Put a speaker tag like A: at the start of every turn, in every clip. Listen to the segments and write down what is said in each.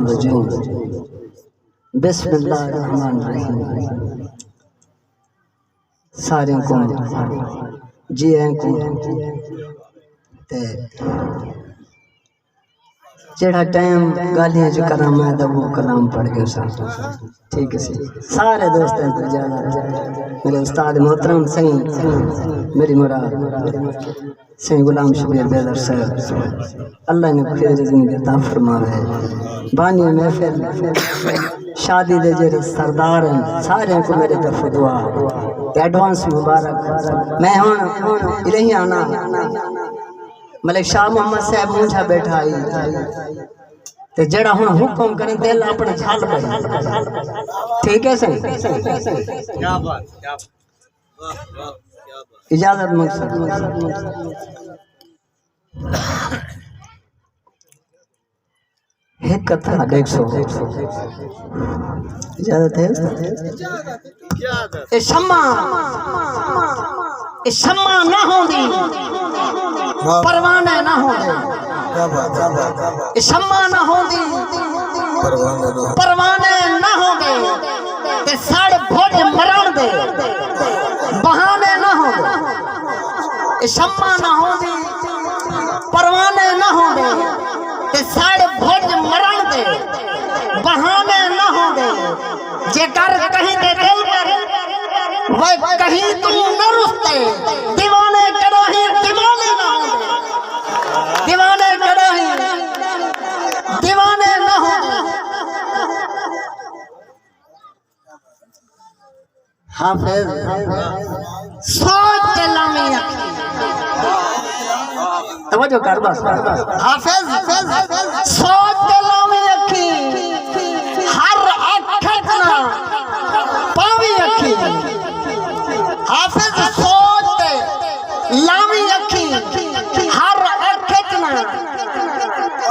A: रजीम बिस्मिल्लाहिर्रहमानिर्रहीम। सारे को जी को जेड़ा टाइम गालियां जो कलाम है तो वो कलाम पढ़ के ठीक है सारे दोस्तों को जाना मेरे उस्ताद मोहतरम सही मेरी मुराद सही गुलाम शबीर बेदर साहब अल्लाह ने खैर जिंदगी अता फरमावे। बानी महफिल शादी दे जेरे सरदार हैं सारे को मेरे तरफ दुआ एडवांस मुबारक। मैं हुन इलही आना मलिक शाह मोहम्मद साहब मुंझा बैठा आई ते जड़ा हुन हुक्म करे दिल अपने झाल पड़े ठीक है सही क्या बात क्या वाह वाह क्या बात इजाजत मकसद एक कथा 150 इजाजत है ए शम्मा ना होंदी परवाने ना होंदे शम्मा ना होंदी परवाने ना होंदे ते साढ़े भोज मरण दे बहाने ना होंदे शम्मा ना होंदी परवाने ना होंदे ते साढ़े भोज मरण दे बहाने ना होंदे जे कर कहीं दे दिल पर वह कहीं तू न रुसते दीवाने करोही दीवाने ना होंदे दीवाने करोही दीवाने ना होंदे। हाफिज सोच लामी तवज्जो कर बस हाफिज सोच लामी अखी हर अखत ना पावी अखी हाफिज सोच लामी अखी हर अखत ना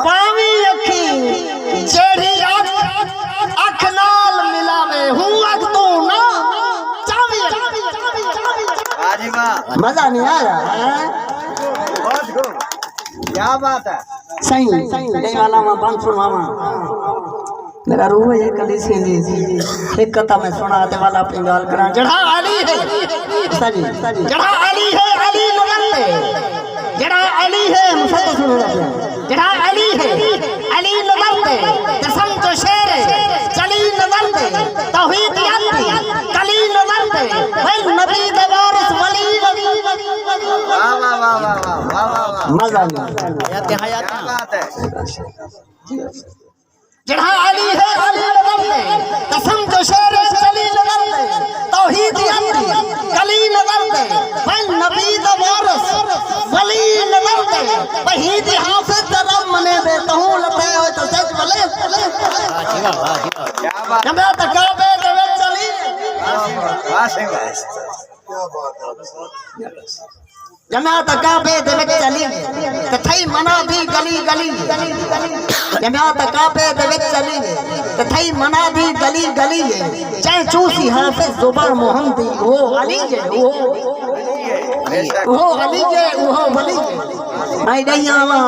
A: पावी अखी जेड़ी अख नाल मिलावे हूं अख तू ना चावी मजा नहीं आया क्या बात है सही नहीं वाला मां 500 मामा मेरा रूह है कली सीधी एक कथा में सुना दे वाला अपनी गाल करा जड़ा अली है सही जड़ा अली है अली नगरते जड़ा अली है मुझे तो सुनो जड़ा अली है अली नगरते कसम तो शेर है चली नगरते तौहीद यात्री कली नगरते भाई नबी दे वारिस वली वाह वाह वाह वाह वाह मजा नहीं हयात बात है जड़ा अली है अली नगरते कसम तो शेर है चली नगरते तौहीद यात्री कली नगरते भाई नबी दे वारिस वली नगरते वहीद हाफिज रब मने दे कहूं लते हो तो सच भले क्या बात जब तक काबे दे विच चली वाह सही बात क्या बात है जमात काबे दे विच चली ते थई मना भी गली गली जमात काबे दे विच चली ते थई मना भी गली गली चाहे चूसी हाफिज जुबान मोहम्मदी वो अली जे वो अली जे वो वली आई दयावा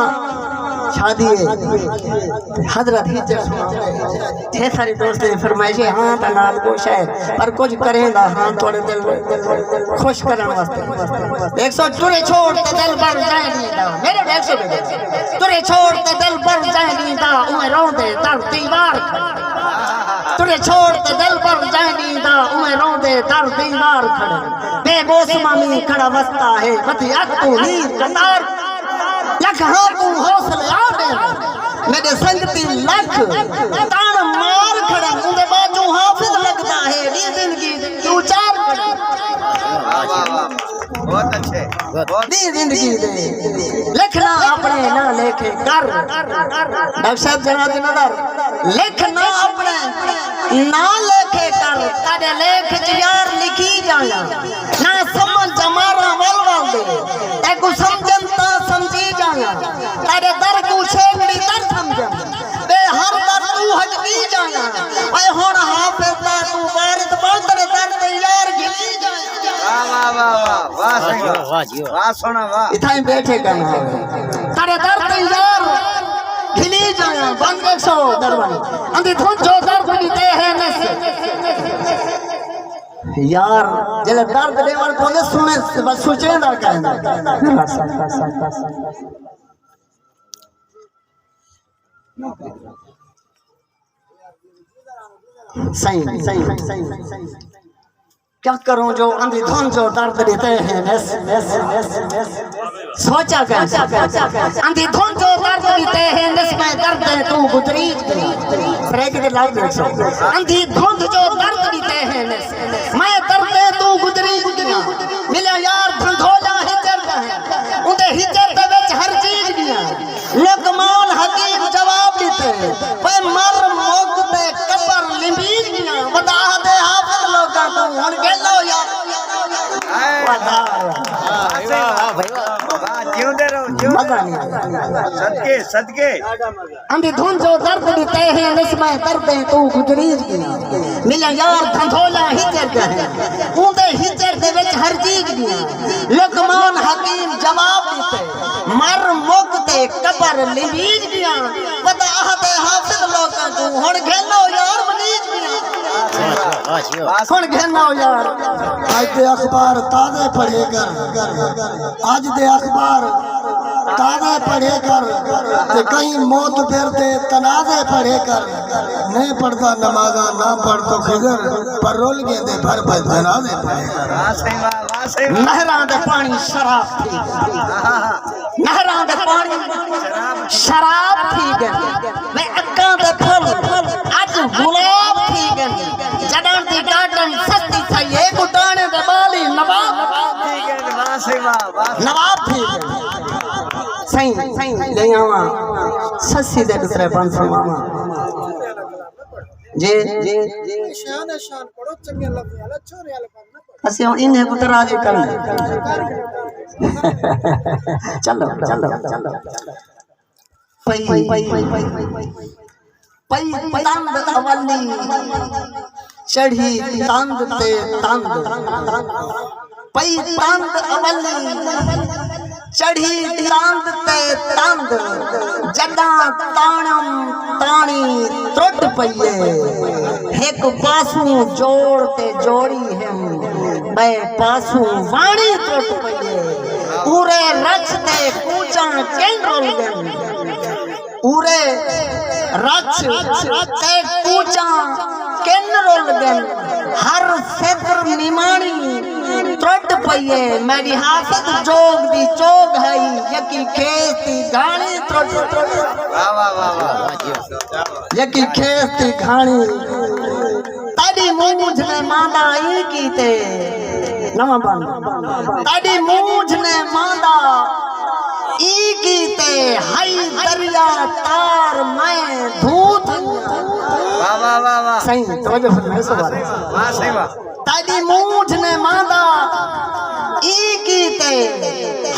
A: शादी हजरत हिजर थे सारे दोस्त ने फरमाइश हां ता नाल कुछ है पर कुछ करेंदा हां थोड़े दिल खुश करन वास्ते 100 तुरे छोड़ ते दिल भर जाएगी दा मेरे 100 तुरे छोड़ ते दिल भर जाएगी दा उए रोंदे धरती वार तुरे छोड़ ते दिल भर जाएगी दा उए रोंदे धरती वार खड़े बेमौसमा में खड़ा वस्ता है बतिया तू नीर कतार लख हाँ तू हौसले आवे मेरे संगती लख तान मार खड़ा उनके बाजू हाफिज लगता है ये जिंदगी तू चार बहुत अच्छे दी जिंदगी लिखना अपने ना लेखे कर डॉक्टर साहब जनाब नजर लिखना अपने ना लेखे कर तेरे लेख च यार लिखी जाना ना समझ हमारा वल दे ते को समझन ता समझी जाना तेरे दर को छेड़ी दर समझन बे हर दर तू हटकी जाना ओए हुन हाफिज दा तू वारिस बहुत तेरे दर ते यार गिनी जाना वाह वाह वाह वाह सही वाह जी वाह सोना वाह इथाई बैठे करना तेरे दर ते यार घिली जाया बंद रखो दरवाजा अंधी धुन जो दर्द दीते हैं नस यार जले दर्द देवर कोने सुने बस सोचे ना कहना सही क्या करूं जो अंधी धुन जो दर्द देते हैं नस सोचा कर अंधी धुन जो दर्द देते हैं नस में दर्द है तू गुजरी ब्रेक दे लाइव देखो अंधी धुन जो दर्द देते हैं नस मैं दर्द है तू गुजरी मिले यार धंधोला हिजर है उनके हिजर दे विच हर चीज दिया लोकमान हकीम जवाब देते पे मर मोग पे कबर लिंबीज दिया बता दे हाफिज लोगा तू हुन गेलो यार
B: सदके
A: अंधी धुन जो दर्द देते हैं नस्में दर्द है तू गुजरीज दिया मिले यार धंधोला हिजर है उनके हिजर दे विच हर चीज दिया लोकमान हकीम जवाब देते मर मुक ते कबर लिंबीज दिया बता दे हाफिज लोगा तू हुन गेलो यार मनीज दिया हुन गेलो यार
C: आज दे अखबार ताजे पढ़े कर आज दे अखबार ताजे पढ़े कर ते कहीं मौत फिरते तनाजे पढ़े कर नहीं पढ़ता नमाजा ना पढ़ तो खिजर पर रोल गए दे भर भर जनाजे पढ़े कर
A: नहरां दे पानी शराब थी नहरां दे पानी शराब थी गई मैं अक्कां दे फल आज गुलाब थी गई जड़ां दी गाटन सस्ती थई ए गुटाने दे बाली नवाब थी गई सही ले आवा सस्सी दे दूसरे 500 मामा जे
C: शान शान पढ़ो चंगे लफ्ज़ वाला छोरे वाला काम ना पढ़ो
A: ਅਸੀਂ इन्हें पुत्र राजी कर चलो पई तंद अवली चढ़ी तंद ते तंद पई तंद अवली चढ़ी तंद ते तंद जदा ताणम ताणी त्रुट पईए एक पासू जोड़ ते जोड़ी है बे पासू वाणी त्रुट पईए पूरे रच ते कूचा केंद्रोल गन पूरे रच ते कूचा केंद्रोल गन हर फिक्र निमाणी त्रुट पईए मेरी हाफिज जोग दी चोग है यकी खेस दी घाणी त्रुट यकी खेस दी घाणी ताड़ी मूंझ ने मांदा ई कीते नवा बंद ताड़ी मूंझ ने मांदा ई कीते हई दरिया तार मैं धूत सही तवज्जो फरमाइए सवाल ताड़ी मूंझ ने मांदा ई कीते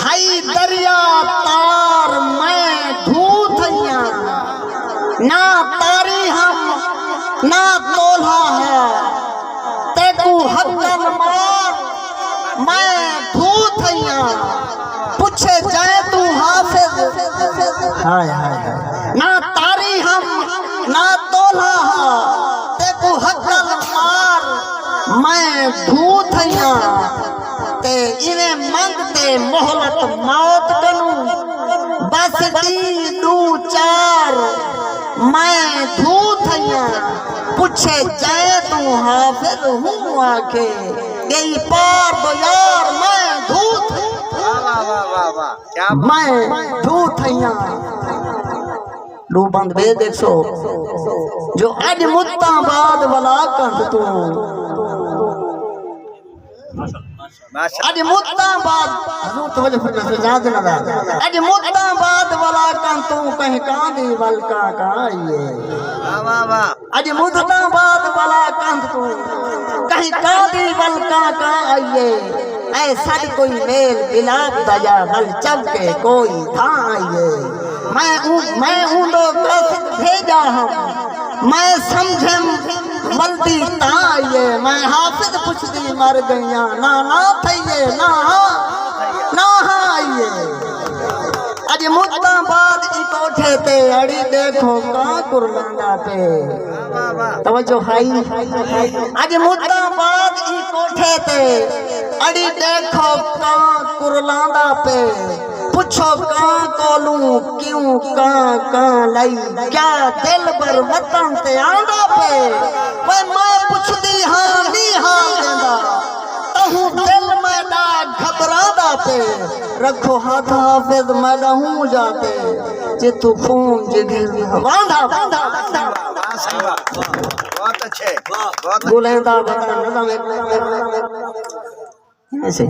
A: हई दरिया तार मैं धूत ना तारी हम ना तोला है तेकू हक्कन मार मैं धूत पूछे जाए तू हाफिज ना तारी हम ना तोला है तेकू हक्कन मार मैं धूत ते इवें मंगते मोहलत मौत कनू बस दी दू चार मैं धूत पूछे जाए तू हाफिज हूँ आके गई पार दो यार मैं धूत मैं धूत लू बंद बे देखो जो अज मुत्ता बाद वाला कंद तू अज मुत्ता बाद हजूर तवज्जो फरमाइए याद ना अज मुत्ता बाद वाला कंद तू कहीं कांदी वलका काइए अज मुत्ता बाद वाला कंद तू कहीं कांदी वलका का आइए ऐसा कोई मेल बिलाप दया बल चमके कोई था आइए मैं हूँ दो भेजा हम मैं समझे मलती ताइए मैं हाफिज पुछदी मर गईया ना थईए ना आइए अज मुद्दाबाद की कोठे ते अड़ी देखो का कुरलांदा पे तवज्जो हाई अज मुद्दाबाद की कोठे ते अड़ी देखो का कुरलांदा पे पूछो का कोलू क्यों का लाई क्या दिल बर वतन ते आंदा पे वे मैं पुछदी हां नी हां देंदा तहू दिल में ना घबरादा पे रखो हाथ हाफिज मैं रहूं जाते जे तू खून जिगर वांधा
B: बहुत अच्छे बहुत
A: गुलेदा बता ऐसे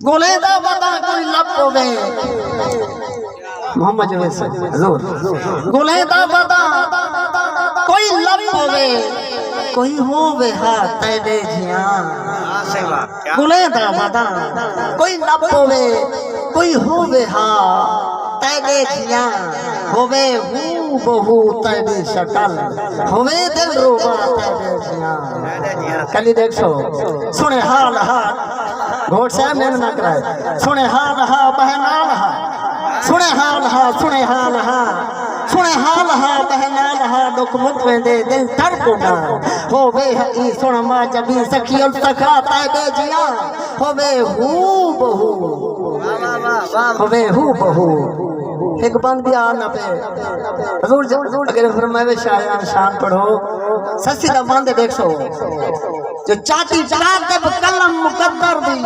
A: गुलेदा बता कोई लब होवे मोहम्मद हजूर गुलेदा बता कोई लब होवे कोई होवे हा तेरे जिया गुलेदा बता कोई लब होवे कोई होवे हा तेरे जिया होवे हूँ बहु तेरी शक्ल होवे दिल रूबा तेरे जिया कली देखो सुने हाल हाल घोट से मेन ना कराए सुने हाल हा बहनाल हा सुने हाल हा सुने हाल हा सुने हाल हा बहनाल हा दुख मुख वेंदे दिल दर कोना होवे ई सुन मा जबी सखियल सखा तेरे जिया होवे हूँ बहु होवे हूँ बहु एक बंद भी आ ना पे हजूर अगर फरमाए शायान शान पढ़ो सस्सी दा बंद देखो जो चाटी कातिब कलम मुकद्दर दी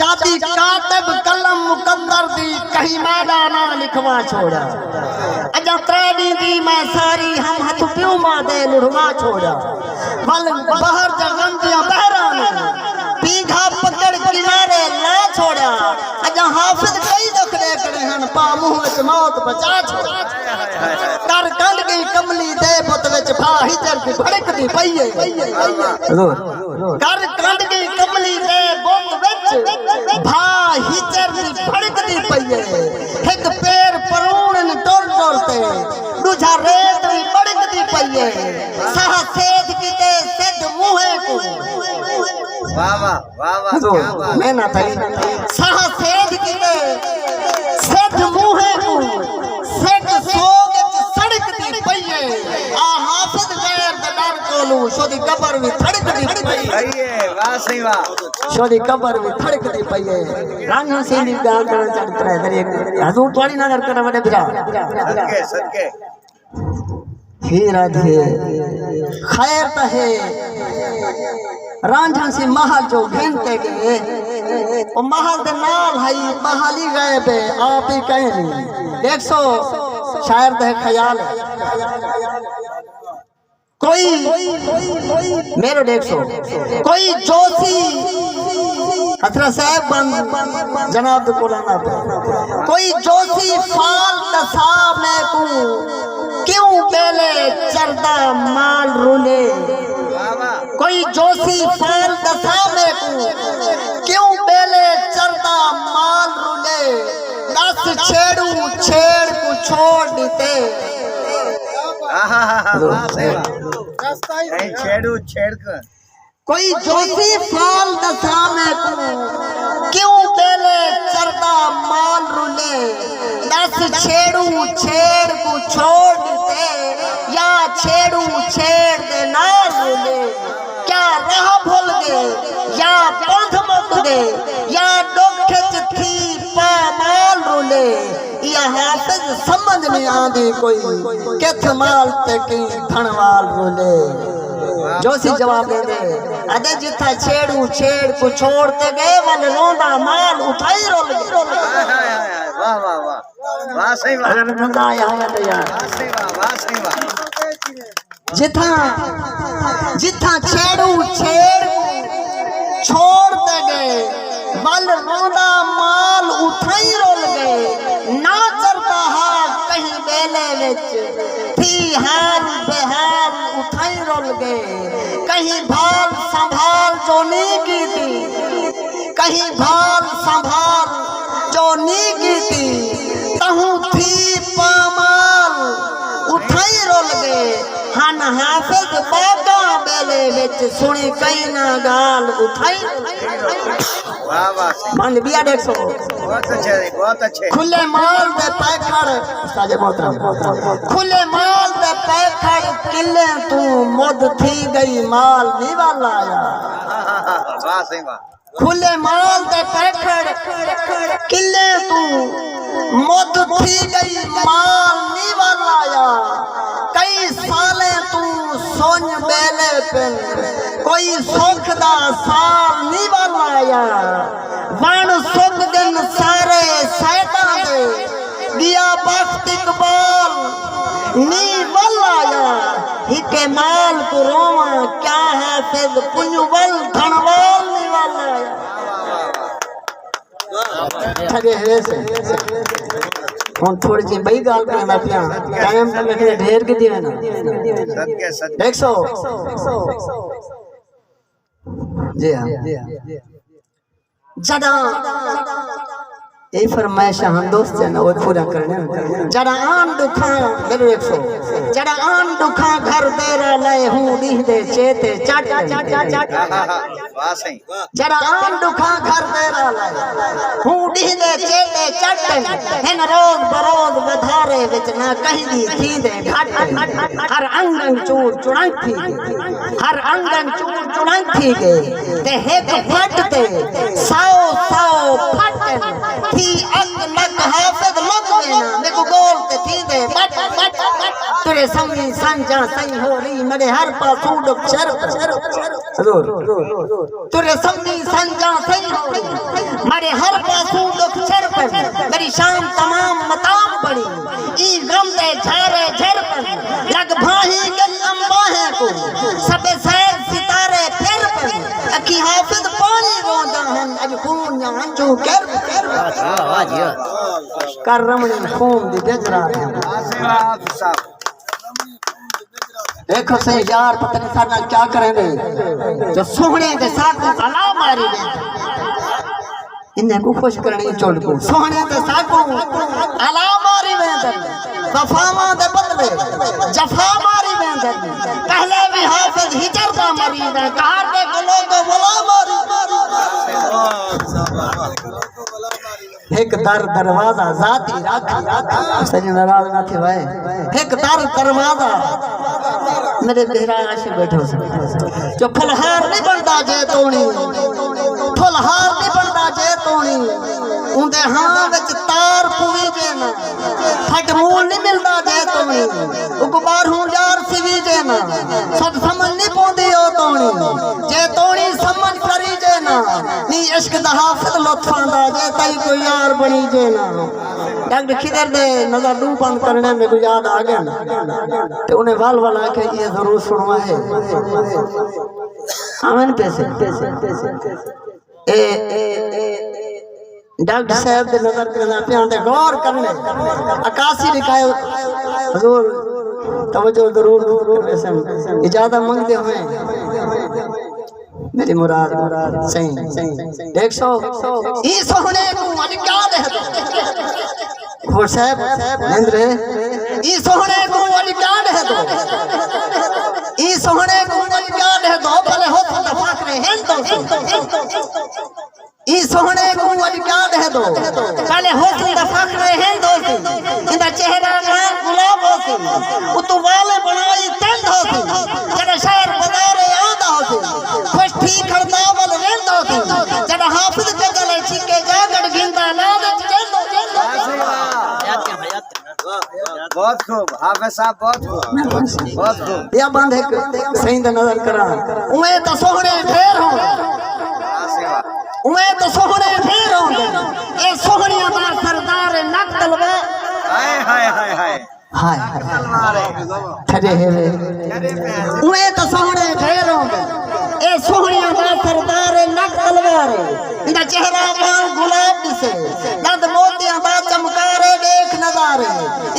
A: चाटी कातिब कलम मुकद्दर दी कहीं मादा ना लिखवा छोड़ा अजा त्रैडी दी मैं सारी हम हथ प्यू मा दे लुढ़वा छोड़ा वल बाहर जगन दिया बहरा ने पीघा पकड़ किनारे ला छोड़ा अजा हाफिज कई दखड़े करे हन पा मुंह विच मौत बचा छोड़ा कर कंड गई कमली दे पुत विच भा हिजर की भड़कदी पई है कर कंड गई कमली दे पुत विच भा हिजर की भड़कदी पई है एक पैर परूण टोर टोर ते दूजा रेत भी भड़कदी पई है साह सेध किते सिद्ध मुहे को
B: वाह वाह वाह वाह क्या बात
A: मैं ना थई साह सेध किते सिद्ध मुहे को सिद्ध सोग सड़क दी पई है आ हाफिज गैर दर कोलू शोदी कबर भी थड़कदी पई है
B: सही है वाह सही वाह
A: शोदी कबर भी थड़कदी पई है रांझो सिंधी गाल करण चढ़ तरह दरे हजूर तोड़ी नजर कर वडे बिरा
B: सदके सदके
A: हे राधे खैर त है रांझा से महल जो घंटे गए और महल दे नाल है महल ही गए बे आप ही कहे नहीं देख सो शायर दे ख्याल है कोई मेरो देख सो कोई जोशी हथरा साहब बंद जनाब को लाना पे कोई जोशी फाल दसा में को क्यों बेले चरदा माल रुले कोई जोशी फाल दसा में को क्यों बेले चरदा माल रुले दस छेड़ू छेड़ को छोड़ देते
B: वाह सही वाह कहीं छेड़ू छेड़ कर
A: कोई जोशी फाल दसा में को क्यों बेले चरदा माल रुले दस छेड़ू छेड़ को छोड़ देते या छेड़ू छेड़ दे ना रुले क्या राह भूल गए या पंथ मुक गए या डोखे थी पामाल रुले या हाफिज समझ नहीं आंदी कोई किथ माल ते की धनवाल रुले जोशी जवाब दे दे अदे जिथा छेड़ू छेड़ को छोड़ते गए वन रोंदा माल उठाई रोल
B: वाह वाह वाह वाह सही वाह
A: अगर मजा आया होगा तो यार
B: वाह सही वाह
A: जिथा जिथा छेड़ू छेड़ छोड़ते गए बल रोंदा माल उठाई रोल गए ना चलता हा कहीं बेले विच थी हाल बेहाल उठाई रोल गए कहीं भाल संभाल जो नीगी थी कहीं भाल संभाल जो नीगी थी तहू थी पामाल उठाई रोल गए हन हाफिज बागा बेले विच सुनी कई ना गाल उठाई
B: वाह वाह सही
A: बंद बिया 150
B: बहुत अच्छे
A: खुले माल दे पैखड़ उस्ताद मोहतरम खुले माल दे पैखड़ किले तू मुद थी गई माल नी वाला आया
B: वाह सही वाह
A: खुले माल दे पैखड़ किले तू मुद थी गई माल नी वाला आया कई साले तू सोन बेले पिन कोई सुख दा साल नी वाला आया वण सुख दिन सारे सैदा दे दिया बख्त इकबाल नी वाला आया हिके माल को रोवा क्या है फिर पुंजवल धनवाल नी वाला आया ठगे है से हम थोड़ी सी बई गाल करना पिया टाइम तक ढेर के दिए ना
B: सदके सदके
A: 100 जी हाँ जड़ा यही फरमाइश हम दोस्त है ना वो पूरा करने जड़ा आन दुखा मेरे 100 जड़ा आन दुखा घर तेरा लय हूँ दीह दे चेते चट चट चट
B: वाह सही
A: जड़ा आन दुखा घर तेरा लय हूँ दीह दे चेते चट हिन रोज बरोज वधारे विच ना कहीं दी थी दे घट हर अंगन चूर चुड़ंग थी हर अंगन चूर चुड़ंग थी गए ते हिक फट ते 100 फट थी अंग नक हाफिज लग लेना मेरे को गोल ते थी दे बट तेरे समझी संजा सही हो रही मेरे हर पासू डुक शर हजूर तेरे समझी संजा सही हो रही मेरे हर पासू डुक शर मेरी शाम तमाम मताम पड़ी ई गम दे झारे झर पर लग भाही के अंबाहे को सबे सैर सितारे फिर पर अकी हाफिज पानी रोंदा हन अज खून या अंजू कर कर रमणी खून दी बेजरा देखो से यार पता नहीं साडा क्या करेंगे जो सोहणे के साथ अला मारी दे इन्हें को खुश करनी चोड़ को सोहणे के साथ अला मारी दे वफावा दे बदले जफा मारी दे पहले भी हाफिज हिजर का मरीद है कार दे गलो को बुला मारी एक दर दरवाजा जाती राखी सही नाराज ना थे भाई एक दर दरवाजा मेरे तेरा आशिक बैठो जो फुलहार नहीं बनता जे तोणी फुलहार नहीं बनता जे तोणी उनके हां विच तार पुवी जे ना फट मूल नहीं मिलता जे तोणी उकबार हूं यार सिवी जे ना सब समझ नहीं पोंदी ओ तोणी जे तोणी समझ करी जे ना नी इश्क दा हाफिज लुत्फांदा जे तई कोई यार बनी जे ना डॉक्टर खिदर दे नजर डू बंद करने में को याद आ गया ना तो उन्हें वाल वाला के ये जरूर सुनवा है आवन पैसे डॉक्टर साहब दे नजर करना पे दे गौर करने आकाशी लिखाए हुजूर तवज्जो जरूर इजाजत मांगते हुए मेरी मुराद सही 100 ई सोहने को अज क्या दे दो घोड़ साहब नंदरे ई सोहने को अज क्या दे दो ई सोहने को अज क्या दे दो भले हो तो फाकरे हैं तो ई सोहने को अज क्या दे दो पहले हुस्न दा फखरे हैं दोस्ती इंदा चेहरा ना गुलाब होसी उतु वाले बनाई तंद होसी जड़ा शायर बाजारे आंदा होसी खुश ठीक करदा वल रहंदा होसी जड़ा हाफिज के गले छिके जागड़ गिंदा ना दे
B: बहुत खूब हाफिज साहब बहुत खूब
A: या बंद है सही दा नजर करा उए तो सोहने ढेर हो उए तो सोहने ढेर हो ए सोहणिया दा सरदार नक तलवे
B: हाय हाय हाय हाय
A: हाय ठगे है उए तो सोहने ढेर हो ए सोहणिया दा सरदार नक तलवार इंदा चेहरा वाल गुलाब से दर्द मोतियां दा चमकारे देख नजारे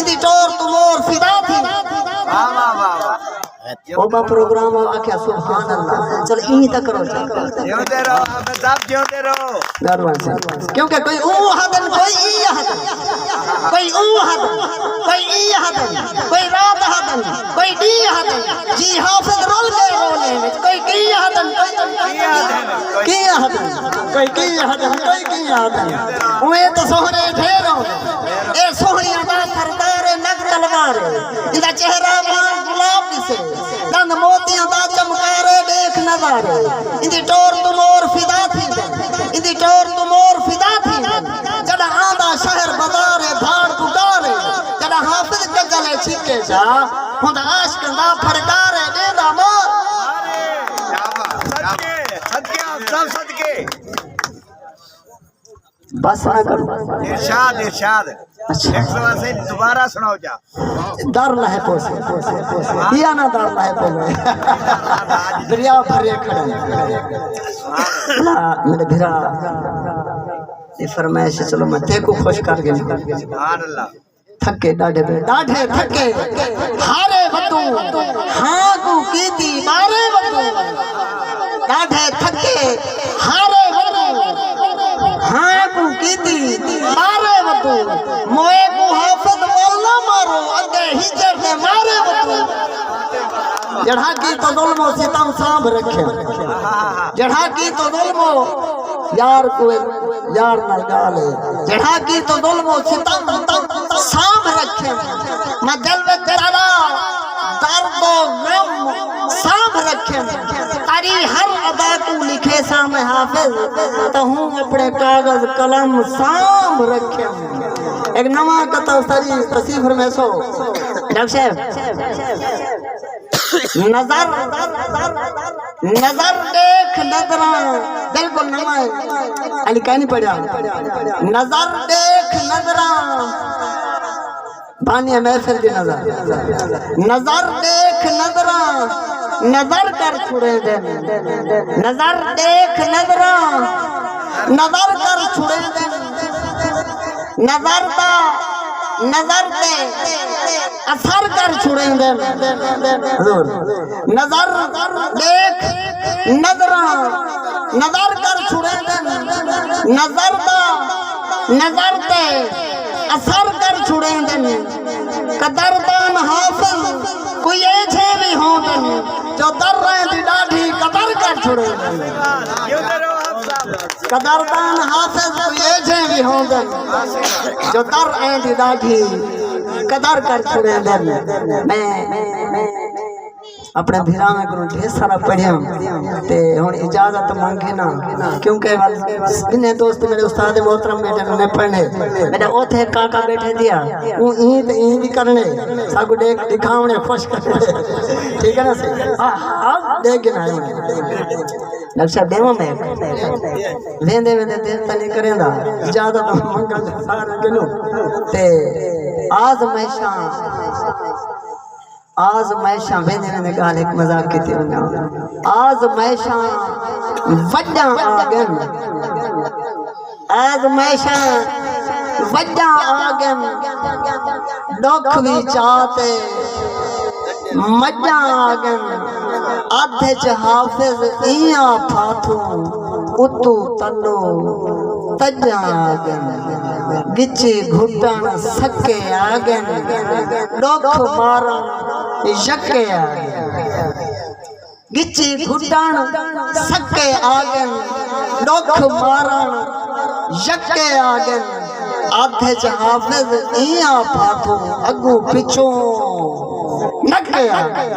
A: इंदी टोर तुमोर फिदा थी
B: वाह वाह वाह
A: ओबा प्रोग्राम आख्या सुभान अल्लाह चल ई तक करो
B: जिंदे रहो आफत साहब जिंदे रहो
A: दरबार से क्योंकि कोई ऊ हदन कोई ई हदन कोई ऊ हदन कोई ई हदन कोई रात हदन कोई डी हदन जी हाफिज रोल के रोले में कोई की हदन की हदन कोई की हदन कोई की हदन ओए तो सोहरे ठहरो ए सोहरिया दा सरदार नग तलवार इदा चेहरा बान गुलाब से दंद मोतियां दा चमकारे देख नजारे इंदी टोर तुम और फिदा थी इंदी टोर तुम और फिदा थी जड़ा आंदा शहर बाजारे भाड़ पुकारे जड़ा हाफिज के गले छिके जा हुंद आशिक दा फरकारे देदा मोर
B: सदके सदके आप सब सदके
A: बस ना करो
B: इरशाद इरशाद
A: अच्छा
B: एक सवा से दोबारा सुनाओ जा
A: डर लहे पोसे या ना डर लहे पोसे दरिया भरे खड़े मेरे भिरा ये फरमाइश चलो मैं तेको खुश कर गई
B: सुभान अल्लाह
A: थके डाढ़े थके हारे बतू हाँ को कीती मारे बतू डाढ़े थके हारे बतू हाँ को कीती मारे बतू मोए को हाफिज मौला मारो अगे हिजर से मारे बतू जड़ा की तो जुल्मो सितम सांभ रखे जड़ा की तो जुल्मो यार को यार ना गाले जड़ा की तो जुल्मो सितम सांभ रखे मैं दिल में तेरा दर्द गम सांभ रखे तारी हर अदा को लिखे सामे हाफिज तो हूँ अपने कागज कलम सांभ रखे एक नवा कथा सरी तसीफर में सो डॉक्टर साहब नजर नजर देख नजरा बिल्कुल नवा है अली कहनी पड़ा नजर देख नजरा बानिया महफिल की नजर देख नजरा नजर कर छुड़े दे नजर देख नजरा नजर कर छुड़े दे नजर दा नजर दे असर कर छुड़े दे नजर देख नजरा नजर कर छुड़े दे नजर दा नजर दे असर कर छुड़े दे कदरदान हाफिज कोई ऐसे भी हो जो दर रहे दी डाढ़ी कदर कर छुड़े
B: जिंदे रहो आप सब
A: कदरदान हाफिज कोई ऐसे भी हो जो दर रहे दी डाढ़ी कदर कर छुड़े मैं अपने भिरा में करूँ ढेर सारा पढ़िया ते हुन इजाजत मांगे ना क्योंकि इन्हें दोस्त मेरे उस्ताद मोहतरम बेटे ने पढ़ने मेरे ओथे काका बैठे दिया वो ईद भी करने सागु देख दिखावने खुश करने ठीक है ना से हां देख ना नक्शा देवा में वेंदे वेंदे देर तने करेंदा इजाजत मांगा सारे गनो ते आज मैशा वेंदे वेंदे गाल एक मजाक की थी आज मैशा वड्डा आ गन आज मैशा वड्डा आ गन दुख भी चाहते मड्डा आ गन आधे च हाफिज इया फाथू उतू तलो तजा आ गन गिची घुटन सके आ गन दुख मारन यके आ गन गिची घुटन सके आ गन दुख मारन यके आ गन आधे च हाफिज इया फाथू अगू पिछो नके आ गन